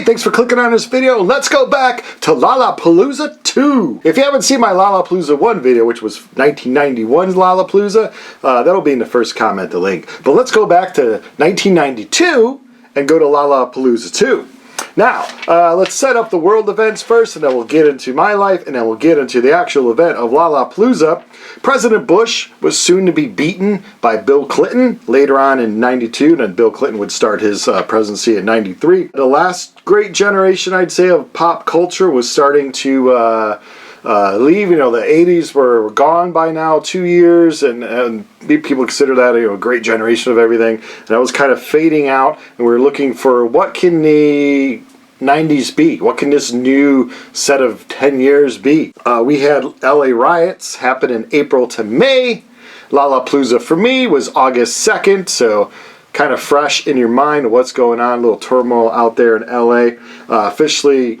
thanks for clicking on this video. Let's go back to Lollapalooza 2. If you haven't seen my Lollapalooza 1 video, which was 1991's Lollapalooza, that'll be in the first comment, the link. But let's go back to 1992 and go to Lollapalooza 2. Now, let's set up the world events first, and then we'll get into my life, and then we'll get into the actual event of Lollapalooza. President Bush was soon to be beaten by Bill Clinton later on in 92, and then Bill Clinton would start his presidency in 93. The last great generation, I'd say, of pop culture was starting to leave. You know, the 80s were gone by now, 2 years, and people consider that a great generation of everything. And that was kind of fading out, and we were looking for what can the 90s be? What can this new set of 10 years be? We had LA riots happen in April to May. Lollapalooza for me was August 2nd, so kind of fresh in your mind what's going on, a little turmoil out there in LA. Officially,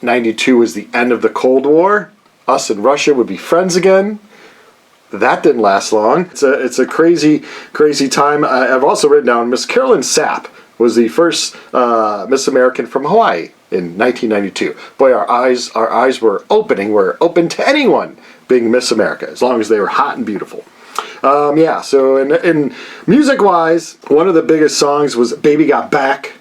92 was the end of the Cold War. Us and Russia would be friends again. That didn't last long. It's a crazy, crazy time. I've also written down Miss Carolyn Sapp was the first Miss American from Hawaii in 1992. Boy, our eyes were opening. We're open to anyone being Miss America, as long as they were hot and beautiful. Yeah, so in music-wise, one of the biggest songs was Baby Got Back.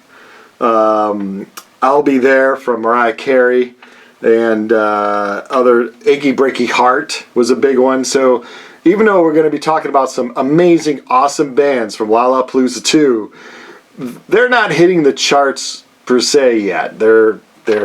I'll Be There from Mariah Carey. And other Achy Breaky Heart was a big one. So even though we're going to be talking about some amazing, awesome bands from Lollapalooza 2, they're not hitting the charts per se yet. They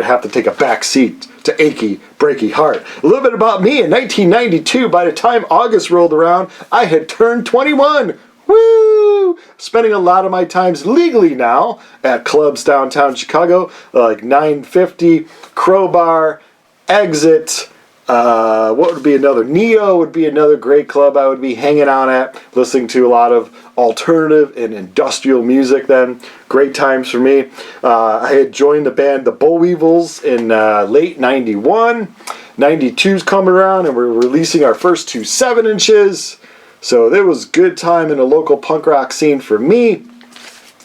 have to take a back seat to Achy Breaky Heart. A little bit about me. In 1992, by the time August rolled around, I had turned 21. Woo! Spending a lot of my times legally now at clubs downtown Chicago, like 950, Crowbar, Exit, what would be another? Neo would be another great club I would be hanging out at, listening to a lot of alternative and industrial music then. Great times for me. I had joined the band The Boll Weevils in late 91. 92's coming around, and we're releasing our first 2 7-inches. So there was good time in the local punk rock scene for me.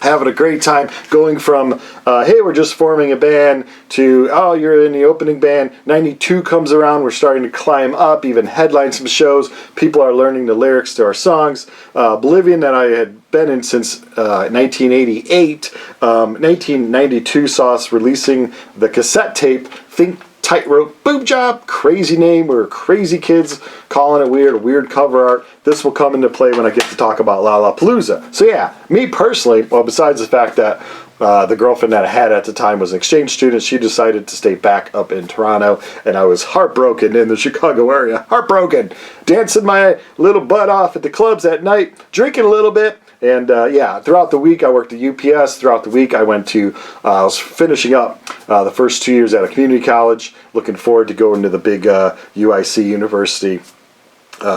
Having a great time going from, hey, we're just forming a band, to, oh, you're in the opening band. 92 comes around, we're starting to climb up, even headline some shows. People are learning the lyrics to our songs. Oblivion, that I had been in since 1988. 1992 saw us releasing the cassette tape, Think Tightrope Boob Job. Crazy name. We were crazy kids calling it weird, a weird cover art. This will come into play when I get to talk about Lollapalooza. So yeah, me personally, well, besides the fact that the girlfriend that I had at the time was an exchange student, she decided to stay back up in Toronto, and I was heartbroken in the Chicago area. Heartbroken. Dancing my little butt off at the clubs at night, drinking a little bit. And yeah, throughout the week I worked at UPS. Throughout the week I went to, I was finishing up the first 2 years at a community college. Looking forward to going to the big UIC University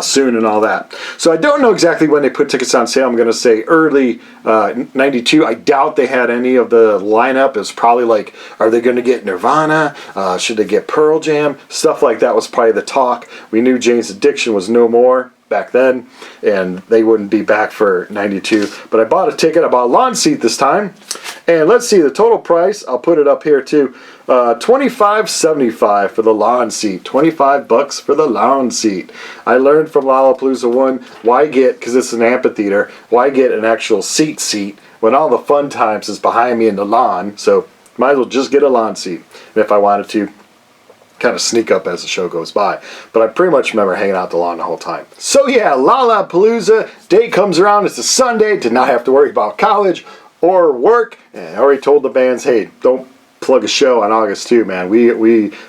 soon and all that. So I don't know exactly when they put tickets on sale. I'm going to say early 92. I doubt they had any of the lineup. It was probably like, are they going to get Nirvana? Should they get Pearl Jam? Stuff like that was probably the talk. We knew Jane's Addiction was no more back then, and they wouldn't be back for 92. But I bought a ticket. I bought a lawn seat this time, and let's see the total price. I'll put it up here too. $25.75 for the lawn seat. $25 for the lawn seat. I learned from Lollapalooza 1 why get, because it's an amphitheater, why get an actual seat when all the fun times is behind me in the lawn. So might as well just get a lawn seat. And if I wanted to, kind of sneak up as the show goes by. But I pretty much remember hanging out the lawn the whole time. So yeah, Lollapalooza, day comes around, it's a Sunday, did not have to worry about college or work. And I already told the bands, hey, don't plug a show on August 2, man.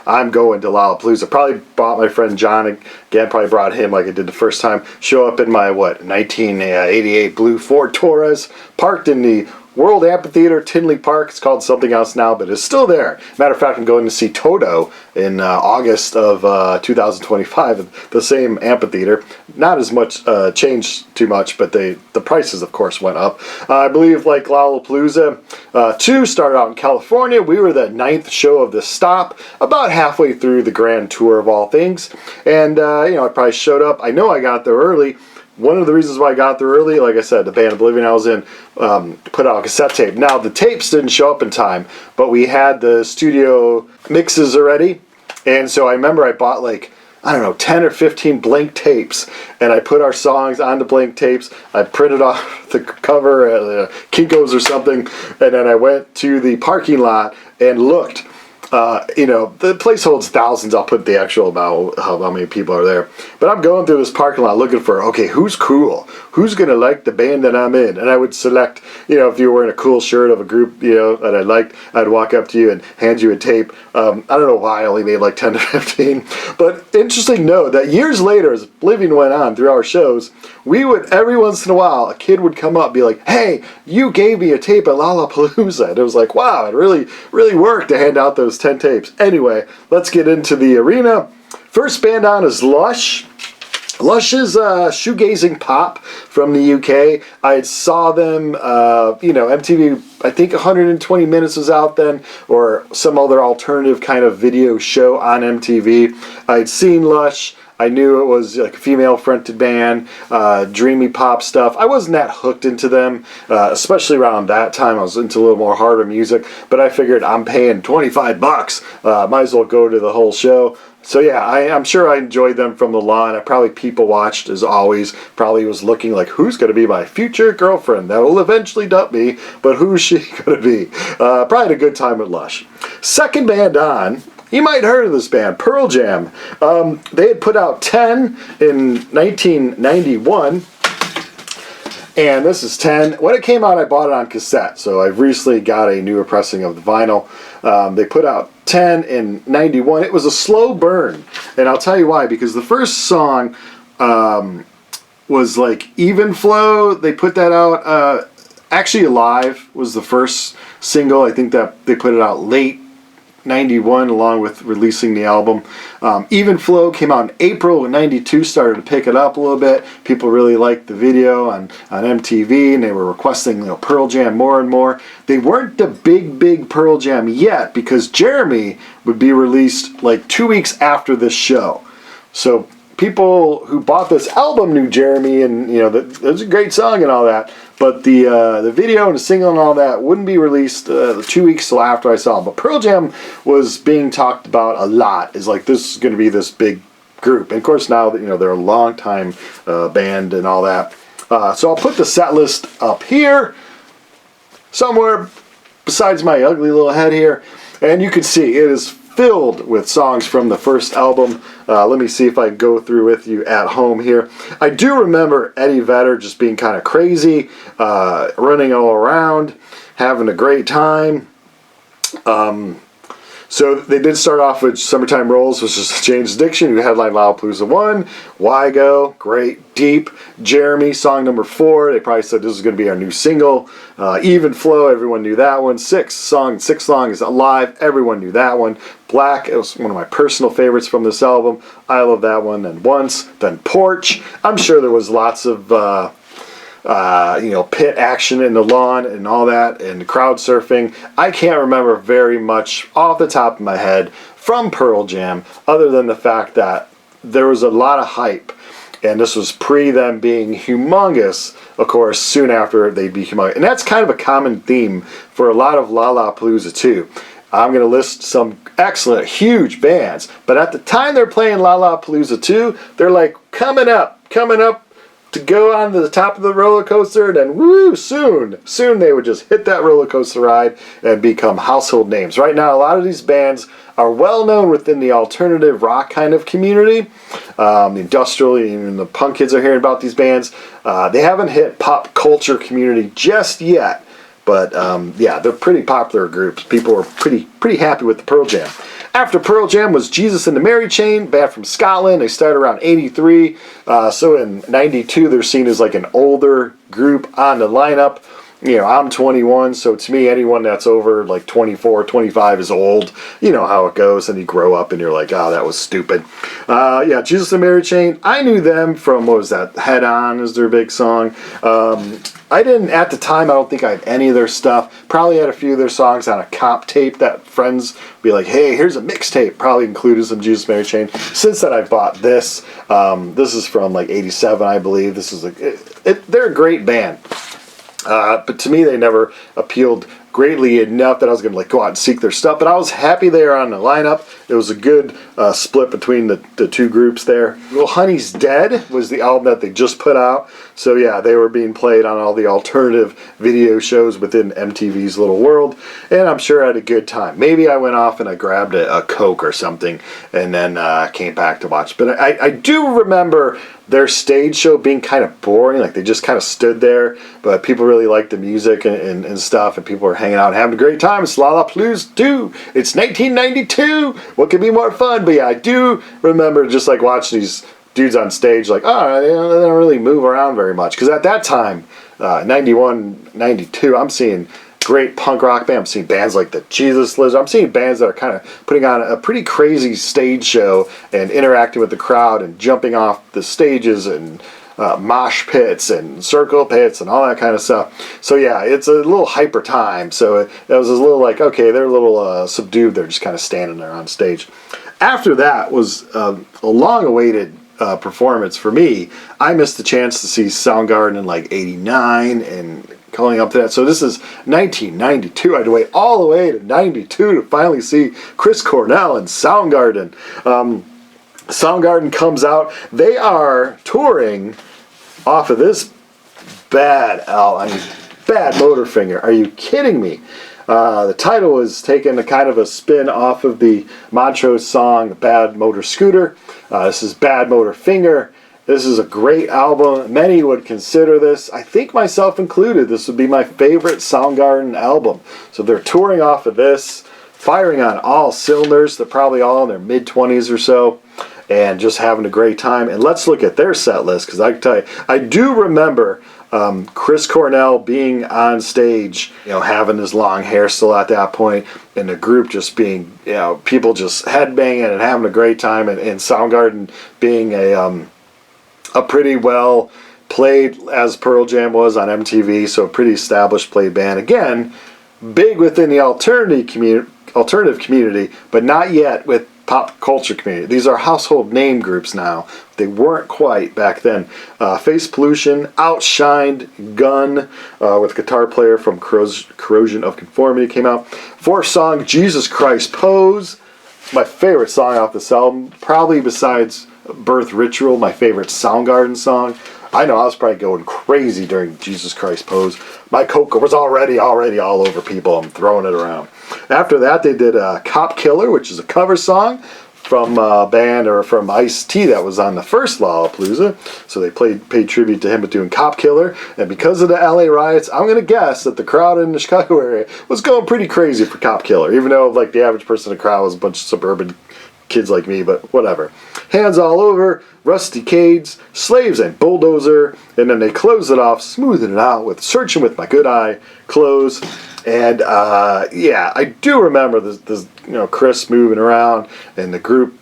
I'm going to Lollapalooza. Probably brought my friend John again, probably brought him like I did the first time. Show up in my, 1988 blue Ford Taurus, parked in the World Amphitheater, Tinley Park. It's called something else now, but it's still there. Matter of fact, I'm going to see Toto in August of 2025 at the same amphitheater. Not as much changed too much, but the prices, of course, went up. I believe, like Lollapalooza 2 started out in California. We were the 9th show of the stop, about halfway through the grand tour of all things. And, I probably showed up. I know I got there early one of the reasons why I got there early, like I said, the band Oblivion I was in put out a cassette tape. Now, the tapes didn't show up in time, but we had the studio mixes already. And so I remember I bought like, I don't know, 10 or 15 blank tapes, and I put our songs on the blank tapes. I printed off the cover at Kinko's or something, and then I went to the parking lot and looked. The place holds thousands. I'll put the actual about how many people are there. But I'm going through this parking lot looking for, okay, who's cool? Who's going to like the band that I'm in? And I would select, if you were wearing a cool shirt of a group, that I liked, I'd walk up to you and hand you a tape. I don't know why I only made like 10 to 15. But interesting note that years later, as Oblivion went on through our shows, we would, every once in a while, a kid would come up and be like, hey, you gave me a tape at Lollapalooza. And it was like, wow, it really, really worked to hand out those 10 tapes. Anyway, let's get into the arena. First band on is Lush. Lush is shoegazing pop from the UK. I saw them, MTV, I think 120 Minutes was out then, or some other alternative kind of video show on MTV. I'd seen Lush. I knew it was like a female-fronted band, dreamy pop stuff. I wasn't that hooked into them, especially around that time. I was into a little more harder music, but I figured I'm paying $25. Might as well go to the whole show. So yeah, I'm sure I enjoyed them from the lawn. I probably people watched as always. Probably was looking like, who's going to be my future girlfriend that will eventually dump me, but who's she going to be? Probably had a good time with Lush. Second band on, you might have heard of this band, Pearl Jam. They had put out 10 in 1991. And this is 10. When it came out, I bought it on cassette. So I've recently got a newer pressing of the vinyl. They put out 10 in 91. It was a slow burn. And I'll tell you why. Because the first song was like Even Flow. They put that out. Actually Alive was the first single. I think that they put it out late 91 along with releasing the album. Even Flow came out in April of 92, started to pick it up a little bit. People really liked the video on MTV, and they were requesting Pearl Jam more and more. They weren't the big Pearl Jam yet, because Jeremy would be released like 2 weeks after this show. So people who bought this album knew Jeremy, and that was a great song and all that. But the video and the single and all that wouldn't be released 2 weeks till after I saw it. But Pearl Jam was being talked about a lot. Is like, this is going to be this big group. And of course now that they're a long time band and all that. So I'll put the set list up here somewhere besides my ugly little head here, and you can see it is filled with songs from the first album. Let me see if I can go through with you at home here. I do remember Eddie Vedder just being kind of crazy, running all around, having a great time. So they did start off with Summertime Rolls, which is Jane's Addiction, who headlined Lollapalooza 1. Why Go, great. Deep, Jeremy, song number 4. They probably said this is going to be our new single. Even Flow, everyone knew that one. Sixth song is Alive, everyone knew that one. Black, it was one of my personal favorites from this album. I love that one. And Once, then Porch. I'm sure there was lots of pit action in the lawn and all that, and crowd surfing. I can't remember very much off the top of my head from Pearl Jam, other than the fact that there was a lot of hype, and this was pre them being humongous, of course, soon after they became humongous. And that's kind of a common theme for a lot of Lollapalooza too. I'm going to list some excellent, huge bands, but at the time they're playing Lollapalooza 2, they're like, coming up to go on to the top of the roller coaster, and then woo, soon they would just hit that roller coaster ride and become household names. Right now, a lot of these bands are well known within the alternative rock kind of community. The industrial, even the punk kids are hearing about these bands. They haven't hit pop culture community just yet, but they're pretty popular groups. People are pretty happy with the Pearl Jam. After Pearl Jam was Jesus and the Mary Chain, band from Scotland. They started around 83. So in 92, they're seen as like an older group on the lineup. I'm 21, so to me, anyone that's over like 24, 25 is old. You know how it goes, and you grow up and you're like, oh, that was stupid. Yeah, Jesus and Mary Chain, I knew them from, what was that, Head On is their big song. I didn't, at the time, I don't think I had any of their stuff. Probably had a few of their songs on a comp tape that friends would be like, hey, here's a mixtape. Probably included some Jesus Mary Chain. Since then, I bought this. This is from like 87, I believe. This is they're a great band. But to me, they never appealed greatly enough that I was going to go out and seek their stuff. But I was happy they were on the lineup. It was a good split between the two groups there. Well, Honey's Dead was the album that they just put out. So yeah, they were being played on all the alternative video shows within MTV's little world. And I'm sure I had a good time. Maybe I went off and I grabbed a Coke or something and then came back to watch. But I do remember their stage show being kind of boring. Like they just kind of stood there, but people really liked the music and stuff, and people were hanging out and having a great time. It's Lollapalooza 2. It's 1992. What could be more fun? But yeah, I do remember just like watching these dudes on stage like, oh, they don't really move around very much. Because at that time, 91, 92, I'm seeing great punk rock band. I'm seeing bands like the Jesus Lizard. I'm seeing bands that are kind of putting on a pretty crazy stage show and interacting with the crowd and jumping off the stages and mosh pits and circle pits and all that kind of stuff. So yeah, it's a little hyper time. So it was a little like, okay, they're a little subdued. They're just kind of standing there on stage. After that was a long-awaited performance for me. I missed the chance to see Soundgarden in like 89 and coming up to that. So this is 1992. I had to wait all the way to 92 to finally see Chris Cornell and Soundgarden. Soundgarden comes out. They are touring off of this bad album. Bad Motorfinger. Are you kidding me? The title was taken a kind of a spin off of the Montrose song Bad Motor Scooter. This is Bad Motorfinger. This is a great album. Many would consider this, I think myself included, this would be my favorite Soundgarden album. So they're touring off of this, firing on all cylinders. They're probably all in their mid-20s or so, and just having a great time. And let's look at their set list, because I can tell you, I do remember Chris Cornell being on stage, having his long hair still at that point, and the group just being, people just headbanging and having a great time, and Soundgarden being a pretty well played, as Pearl Jam was on MTV, so a pretty established played band. Again, big within the alternative community, but not yet with pop culture community. These are household name groups now. They weren't quite back then. Face Pollution outshined Gun with guitar player from Corrosion of Conformity came out. Fourth song, Jesus Christ Pose. It's my favorite song off this album, probably besides Birth Ritual, my favorite Soundgarden song. I know I was probably going crazy during Jesus Christ Pose. My coke was already all over people. I'm throwing it around. After that, they did Cop Killer, which is a cover song from a band or from Ice-T that was on the first Lollapalooza. So they paid tribute to him with doing Cop Killer. And because of the LA riots, I'm going to guess that the crowd in the Chicago area was going pretty crazy for Cop Killer, even though like the average person in the crowd was a bunch of suburban kids like me, but whatever. Hands All Over, Rusty Cades, Slaves and Bulldozer, and then they close it off, smoothing it out with Searching with My Good Eye, Close. And yeah, I do remember this Chris moving around and the group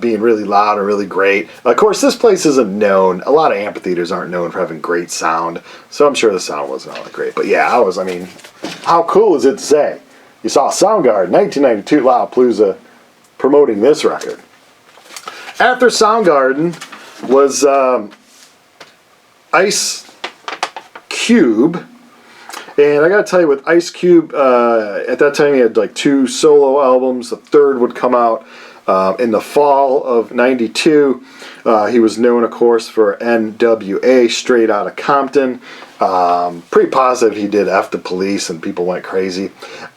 being really loud and really great. Of course, this place isn't known. A lot of amphitheaters aren't known for having great sound, so I'm sure the sound wasn't all that great. But yeah, how cool is it to say you saw Soundgarden 1992 Lollapalooza promoting this record? After Soundgarden was Ice Cube. And I gotta tell you, with Ice Cube, at that time he had like 2 solo albums. The third would come out in the fall of '92. He was known, of course, for NWA, Straight Outta Compton. Pretty positive he did F the Police and people went crazy.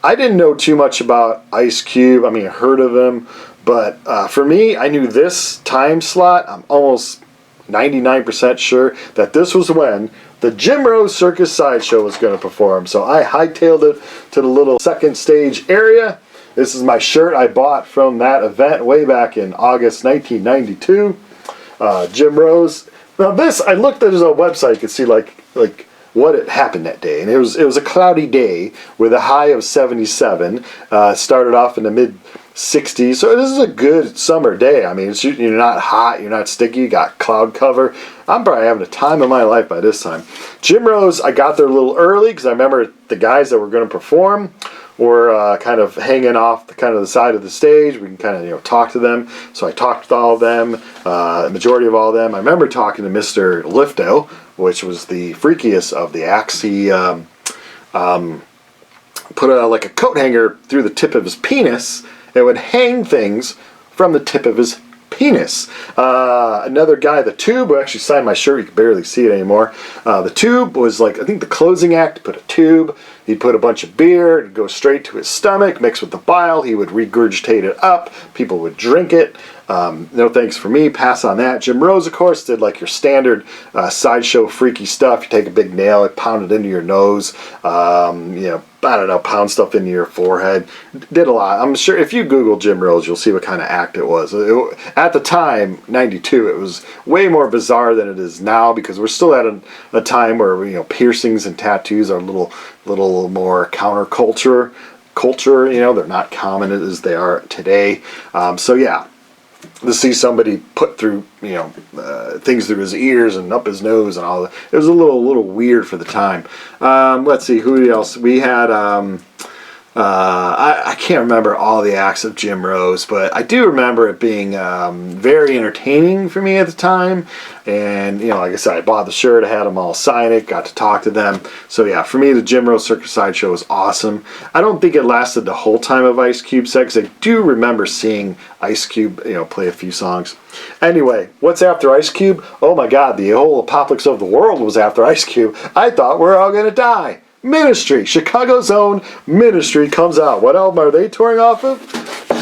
I didn't know too much about Ice Cube. I heard of him. But for me, I knew this time slot. I'm almost 99% sure that this was when the Jim Rose Circus Sideshow was going to perform. So I hightailed it to the little second stage area. This is my shirt I bought from that event way back in August 1992. Jim Rose. Now this, I looked at his own website. You could see like what had happened that day. And it was a cloudy day with a high of 77. Started off in the mid 60s, so this is a good summer day. I mean, you're not hot, you're not sticky, you got cloud cover. I'm probably having a time of my life by this time. Jim Rose, I got there a little early because I remember the guys that were going to perform were kind of hanging off the side of the stage. We can kind of talk to them. So I talked to all of them, the majority of all of them. I remember talking to Mr. Lifto, which was the freakiest of the acts. He put like a coat hanger through the tip of his penis. It would hang things from the tip of his penis. Another guy, the Tube, who actually signed my shirt, you can barely see it anymore. The Tube was like, I think the closing act, put a tube, he'd put a bunch of beer, it'd go straight to his stomach, mixed with the bile, he would regurgitate it up, people would drink it. No thanks for me, pass on that. Jim Rose, of course, did like your standard sideshow freaky stuff. You take a big nail, it pound it into your nose, I don't know, pound stuff into your forehead. Did a lot. I'm sure if you Google Jim Rose, you'll see what kind of act it was. At the time, 92, it was way more bizarre than it is now because we're still at a time where piercings and tattoos are a little more counterculture. They're not common as they are today. So yeah. To see somebody put through, things through his ears and up his nose and all that. It was a little weird for the time. Let's see, who else? We had, I can't remember all the acts of Jim Rose, but I do remember it being very entertaining for me at the time. And, like I said, I bought the shirt, I had them all sign it, got to talk to them. So yeah, for me, the Jim Rose Circus Sideshow was awesome. I don't think it lasted the whole time of Ice Cube set, because I do remember seeing Ice Cube, play a few songs. Anyway, what's after Ice Cube? Oh my God, the whole apocalypse of the world was after Ice Cube. I thought we're all going to die. Ministry, Chicago's own Ministry comes out. What album are they touring off of?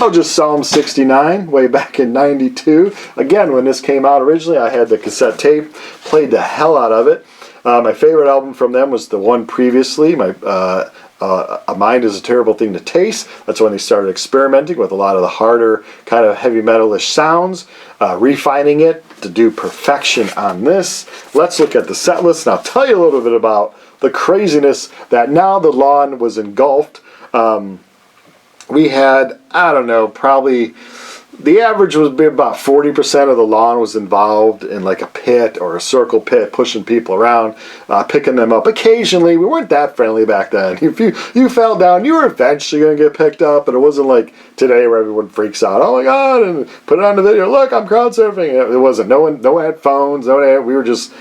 Oh, just Psalm 69, way back in 92. Again, when this came out originally, I had the cassette tape, played the hell out of it. My favorite album from them was the one previously, A Mind is a Terrible Thing to Taste. That's when they started experimenting with a lot of the harder, kind of heavy metal-ish sounds, refining it to do perfection on this. Let's look at the set list, and I'll tell you a little bit about the craziness that now the lawn was engulfed. We had, I don't know, probably the average would be about 40% of the lawn was involved in like a pit or a circle pit, pushing people around, picking them up. Occasionally, we weren't that friendly back then. If you fell down, you were eventually going to get picked up, and it wasn't like today where everyone freaks out, oh my God, and put it on the video, look, I'm crowd surfing. It wasn't. No one had phones, we were just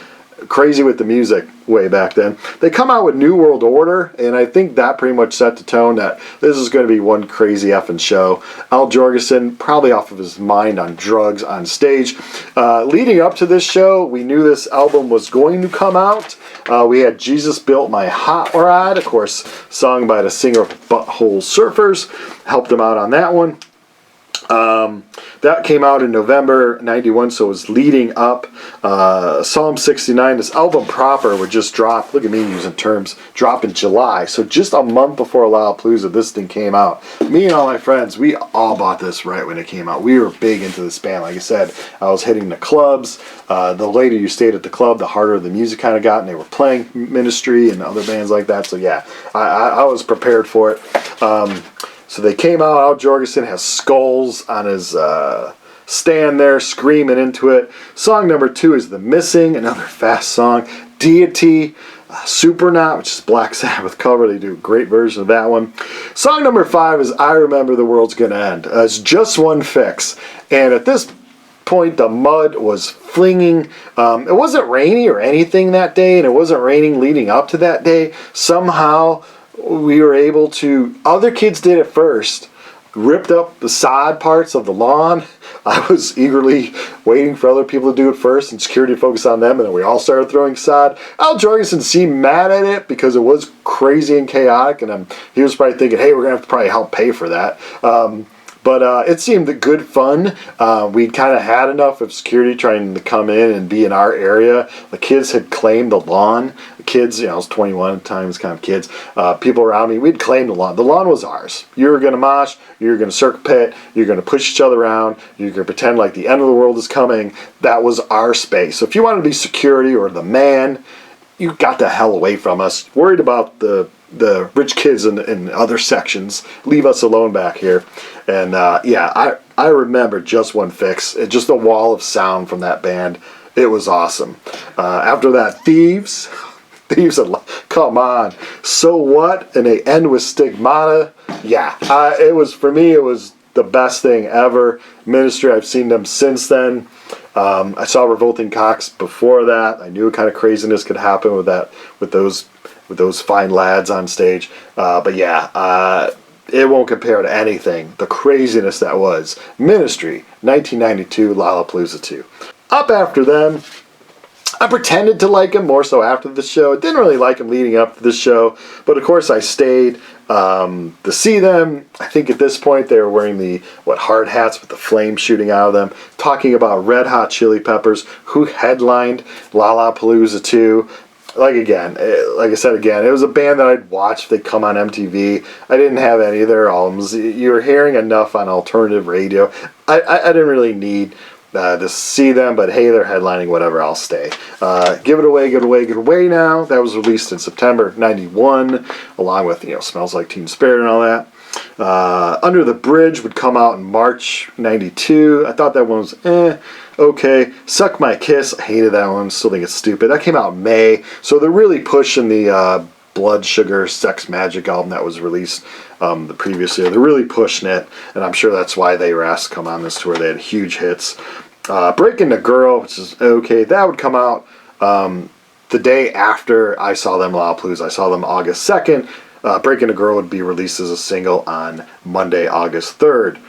crazy with the music way back then. They come out with New World Order, and I think that pretty much set the tone that this is going to be one crazy effing show. Al Jorgensen, probably off of his mind on drugs on stage. Leading up to this show, we knew this album was going to come out. We had Jesus Built My Hot Rod, of course, sung by the singer Butthole Surfers. Helped them out on that one. That came out in November 91, so it was leading up. Psalm 69, this album proper would just drop, look at me using terms, drop in July. So just a month before Lollapalooza, this thing came out. Me and all my friends, we all bought this right when it came out. We were big into this band. Like I said, I was hitting the clubs. The later you stayed at the club, the harder the music kind of got, and they were playing Ministry and other bands like that. So yeah, I was prepared for it. So they came out, Al Jorgensen has skulls on his stand there, screaming into it. Song number 2 is The Missing, another fast song. Deity, Supernaut, which is Black Sabbath cover. They do a great version of that one. Song number 5 is I Remember the World's Gonna End. It's Just One Fix. And at this point, the mud was flinging. It wasn't rainy or anything that day, and it wasn't raining leading up to that day. Somehow we were able to, other kids did it first, ripped up the sod parts of the lawn. I was eagerly waiting for other people to do it first, and security focused on them, and then we all started throwing sod. Al Jorgensen seemed mad at it because it was crazy and chaotic, and he was probably thinking, hey, we're going to have to probably help pay for that. But it seemed good fun. We'd kind of had enough of security trying to come in and be in our area. The kids had claimed the lawn. The kids, I was 21 at the time, it was kind of kids. People around me, we'd claimed the lawn. The lawn was ours. You were going to mosh, you were going to circle pit, you're going to push each other around, you're going to pretend like the end of the world is coming. That was our space. So if you wanted to be security or the man, you got the hell away from us. Worried about the rich kids in other sections. Leave us alone back here. And yeah, I remember Just One Fix. Just a wall of sound from that band. It was awesome. After that, Thieves. Thieves, come on. So What? And they end with Stigmata. Yeah, it was, for me, it was the best thing ever. Ministry, I've seen them since then. I saw Revolting Cocks before that. I knew what kind of craziness could happen with that, with those fine lads on stage. But yeah, it won't compare to anything. The craziness that was. Ministry, 1992, Lollapalooza 2. Up after them, I pretended to like him more so after the show. I didn't really like him leading up to the show, but of course I stayed to see them. I think at this point they were wearing the hard hats with the flame shooting out of them, talking about Red Hot Chili Peppers, who headlined Lollapalooza 2. Like I said again, it was a band that I'd watch if they'd come on MTV. I didn't have any of their albums. You were hearing enough on alternative radio. I didn't really need to see them, but hey, they're headlining, whatever, I'll stay. Give It Away, Give It Away, Give It Away Now. That was released in September 91, along with, Smells Like Teen Spirit and all that. Under the Bridge would come out in March 92. I thought that one was okay. Suck My Kiss, I hated that one, still think it's stupid. That came out in May, so they're really pushing the Blood Sugar Sex Magic album that was released the previous year. They're really pushing it, and I'm sure that's why they were asked to come on this tour. They had huge hits. Breaking the Girl, which is okay, that would come out the day after I saw them Lollapalooza. I saw them August 2nd. Breaking the Girl would be released as a single on Monday, August 3rd.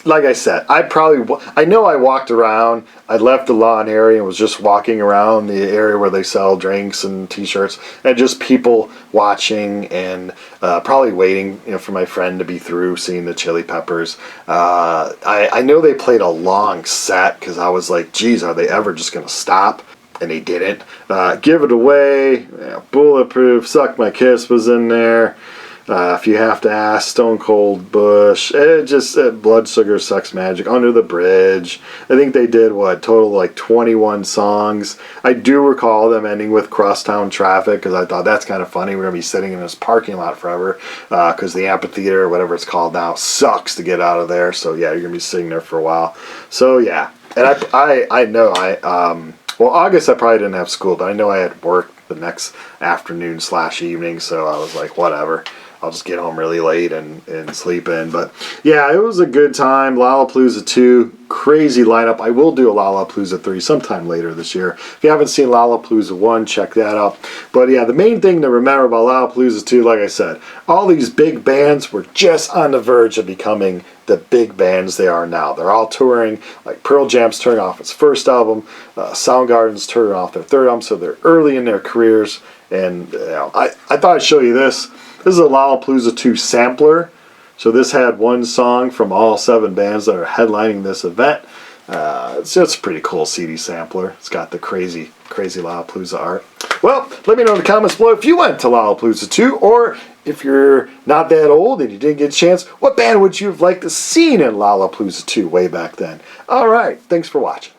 Like I said, I know I walked around. I left the lawn area and was just walking around the area where they sell drinks and t-shirts, and just people watching and probably waiting, for my friend to be through seeing the Chili Peppers. I know they played a long set because I was like, geez, are they ever just going to stop? And they didn't. Give It Away, Bulletproof, Suck My Kiss was in there. If You Have to Ask, Stone Cold Bush, Blood Sugar Sex Magic, Under the Bridge. I think they did, total like 21 songs. I do recall them ending with Crosstown Traffic, because I thought that's kind of funny. We're going to be sitting in this parking lot forever, because the amphitheater, or whatever it's called now, sucks to get out of there. So yeah, you're going to be sitting there for a while. So yeah, and I know August I probably didn't have school, but I know I had work the next afternoon/evening, so I was like, whatever. I'll just get home really late and sleep in. But yeah, it was a good time. Lollapalooza 2, crazy lineup. I will do a Lollapalooza 3 sometime later this year. If you haven't seen Lollapalooza 1, check that out. But yeah, the main thing to remember about Lollapalooza 2, like I said, all these big bands were just on the verge of becoming the big bands they are now. They're all touring, like Pearl Jam's touring off its first album, Soundgarden's touring off their third album, so they're early in their careers. And I thought I'd show you this. This is a Lollapalooza 2 sampler. So this had one song from all 7 bands that are headlining this event. It's just a pretty cool CD sampler. It's got the crazy Lollapalooza art. Well, let me know in the comments below if you went to Lollapalooza 2, or if you're not that old and you didn't get a chance, what band would you have liked to see in Lollapalooza 2 way back then? Alright, thanks for watching.